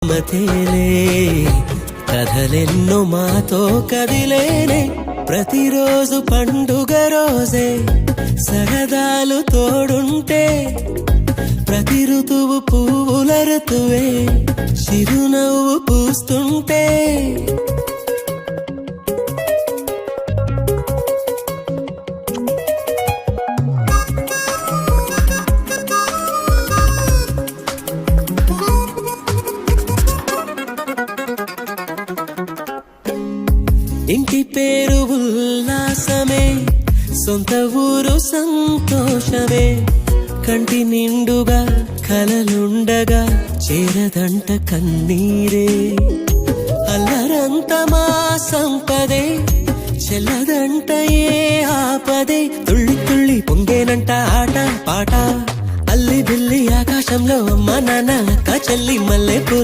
మతేలే కథలెన్నో మాతో కదిలేనే ప్రతిరోజు పండుగ రోజే సరదాలు తోడుంటే ప్రతి ఋతువు పువ్వుల ఋతువే చిరునవ్వు పూస్తుంటే ఇంటి పేరు ఉల్లాసమే సొంత ఊరు సంతోషమే కంటి నిండుగా కలలుండగా చేరదంట కన్నీరే అల్లరంత మా సంపదే చెల్లదంట ఏ ఆపదే తుళ్ళి తుళ్ళి పొంగేనంట ఆట పాట అల్లి బిల్లి ఆకాశంలో అమ్మ నాన్న అక్క చెల్లి మల్లె పూల